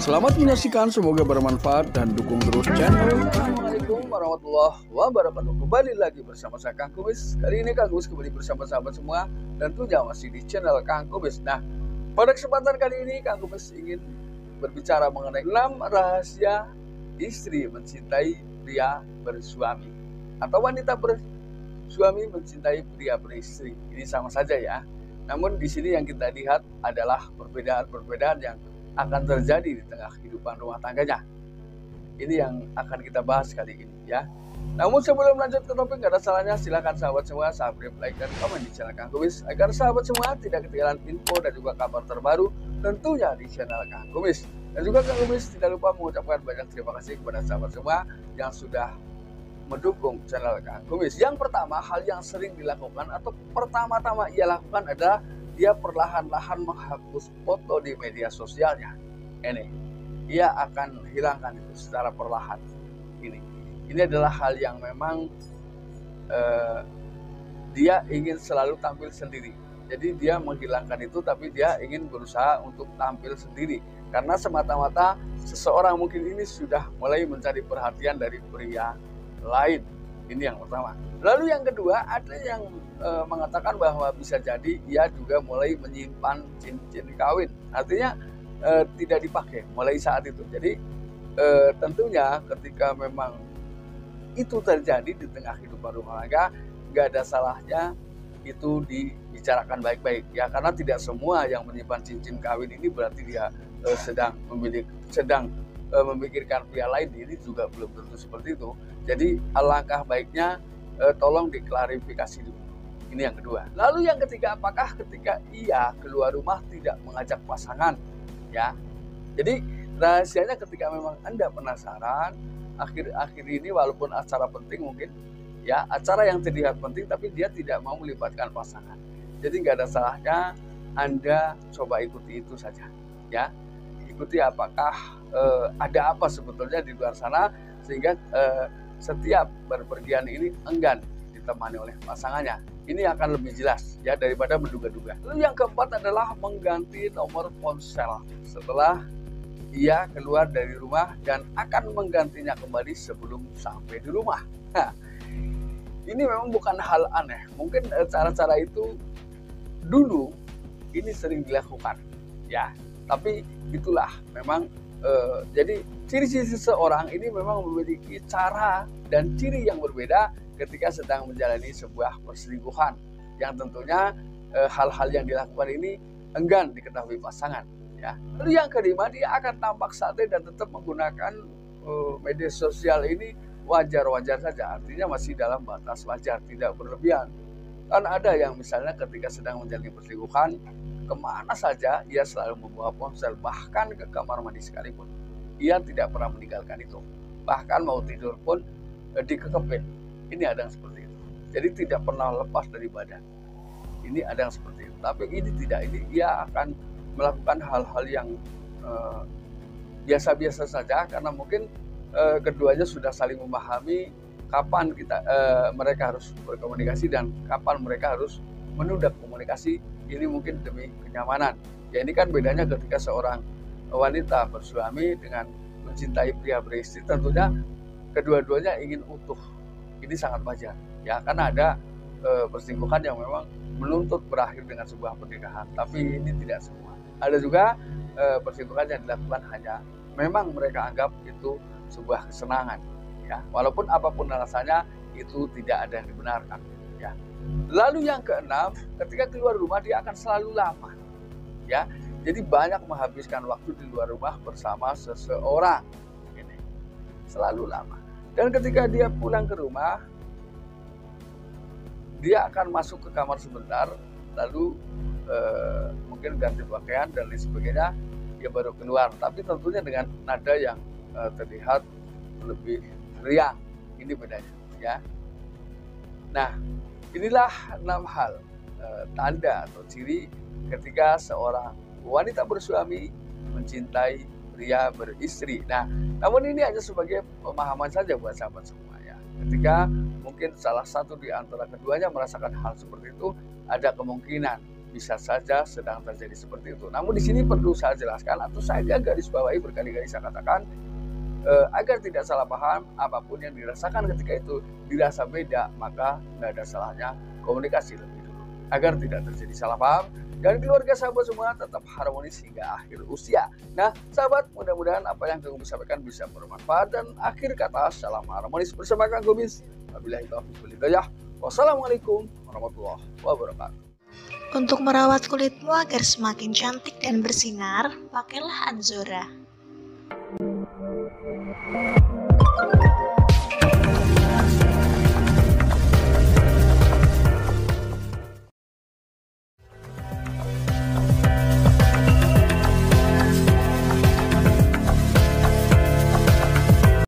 Selamat menyaksikan, semoga bermanfaat dan dukung terus channel. Assalamualaikum warahmatullahi wabarakatuh. Kembali lagi bersama saya Kang Kubis. Kali ini Kang Kubis kembali bersama sahabat semua dan tentunya masih di channel Kang Kubis. Nah, pada kesempatan kali ini Kang Kubis ingin berbicara mengenai 6 rahasia istri mencintai pria bersuami atau wanita bersuami mencintai pria beristri. Ini sama saja ya. Namun di sini yang kita lihat adalah perbedaan-perbedaan yang akan terjadi di tengah kehidupan rumah tangganya. Ini yang akan kita bahas kali ini ya. Namun sebelum lanjut ke topik, gak ada salahnya silakan sahabat semua subscribe, like, dan komen di channel Kang Kubis agar sahabat semua tidak ketinggalan info dan juga kabar terbaru tentunya di channel Kang Kubis. Dan juga Kang Kubis tidak lupa mengucapkan banyak terima kasih kepada sahabat semua yang sudah mendukung channel Kang Kubis. Yang pertama, hal yang sering dilakukan atau pertama-tama ia lakukan adalah dia perlahan-lahan menghapus foto di media sosialnya. Ini, ia akan hilangkan itu secara perlahan. Ini adalah hal yang memang dia ingin selalu tampil sendiri. Jadi dia menghilangkan itu, tapi dia ingin berusaha untuk tampil sendiri. Karena semata-mata seseorang mungkin ini sudah mulai mencari perhatian dari pria lain. Ini yang pertama. Lalu yang kedua, ada yang mengatakan bahwa bisa jadi ia juga mulai menyimpan cincin kawin. Artinya tidak dipakai mulai saat itu. Jadi tentunya ketika memang itu terjadi di tengah kehidupan rumah tangga, nggak ada salahnya itu dibicarakan baik-baik ya, karena tidak semua yang menyimpan cincin kawin ini berarti dia sedang memikirkan pria lain. Ini juga belum tentu seperti itu. Jadi alangkah baiknya tolong diklarifikasi dulu. Ini yang kedua. Lalu yang ketiga, apakah ketika ia keluar rumah tidak mengajak pasangan ya. Jadi rahasianya ketika memang Anda penasaran, akhir-akhir ini walaupun acara penting mungkin ya, acara yang terlihat penting tapi dia tidak mau melibatkan pasangan. Jadi nggak ada salahnya Anda coba ikuti itu saja ya. Ikuti apakah ada apa sebetulnya di luar sana sehingga setiap berpergian ini enggan ditemani oleh pasangannya. Ini akan lebih jelas ya daripada menduga-duga. Lalu yang keempat adalah mengganti nomor ponsel setelah ia keluar dari rumah dan akan menggantinya kembali sebelum sampai di rumah. Nah, ini memang bukan hal aneh. Mungkin cara-cara itu dulu ini sering dilakukan ya. Tapi itulah memang jadi ciri-ciri seseorang ini memang memiliki cara dan ciri yang berbeda ketika sedang menjalani sebuah perselingkuhan yang tentunya hal-hal yang dilakukan ini enggan diketahui pasangan ya. Lalu yang kelima, dia akan tampak santai dan tetap menggunakan media sosial ini wajar-wajar saja, artinya masih dalam batas wajar, tidak berlebihan. Kan ada yang misalnya ketika sedang menjalani perselingkuhan, kemana saja ia selalu membawa ponsel, bahkan ke kamar mandi sekalipun ia tidak pernah meninggalkan itu. Bahkan mau tidur pun dikekepin. Ini ada yang seperti itu. Jadi tidak pernah lepas dari badan. Ini ada yang seperti itu. Tapi ini tidak. Ini ia akan melakukan hal-hal yang biasa-biasa saja, karena mungkin keduanya sudah saling memahami kapan mereka harus berkomunikasi dan kapan mereka harus menunda komunikasi. Ini mungkin demi kenyamanan. Ya, ini kan bedanya ketika seorang wanita bersuami dengan mencintai pria beristri, tentunya kedua-duanya ingin utuh. Ini sangat wajar ya, karena ada perselingkuhan yang memang menuntut berakhir dengan sebuah pernikahan, tapi ini tidak semua. Ada juga perselingkuhan yang dilakukan hanya memang mereka anggap itu sebuah kesenangan ya, walaupun apapun alasannya itu tidak ada yang dibenarkan ya. Lalu yang keenam, ketika keluar rumah dia akan selalu lama ya. Jadi banyak menghabiskan waktu di luar rumah bersama seseorang. Ini selalu lama. Dan ketika dia pulang ke rumah, dia akan masuk ke kamar sebentar, lalu mungkin ganti pakaian dan lain sebagainya, dia baru keluar. Tapi tentunya dengan nada yang terlihat lebih riang. Ini bedanya ya. Nah, inilah 6 hal tanda atau ciri ketika seorang wanita bersuami mencintai pria beristri. Nah, namun ini hanya sebagai pemahaman saja buat sahabat semua ya. Ketika mungkin salah satu di antara keduanya merasakan hal seperti itu, ada kemungkinan bisa saja sedang terjadi seperti itu. Namun di sini perlu saya jelaskan atau saya garis bawahi berkali-kali saya katakan, agar tidak salah paham, apapun yang dirasakan ketika itu dirasa beda, maka tidak ada salahnya komunikasi lebih dulu agar tidak terjadi salah paham dan keluarga sahabat semua tetap harmonis hingga akhir usia. Nah sahabat, mudah-mudahan apa yang Kang Gobis sampaikan bisa bermanfaat, dan akhir kata salam harmonis bersama Kang Gobis. Wabillahi taufiq wal hidayah. Wassalamualaikum warahmatullahi wabarakatuh. Untuk merawat kulitmu agar semakin cantik dan bersinar, pakailah Anzora.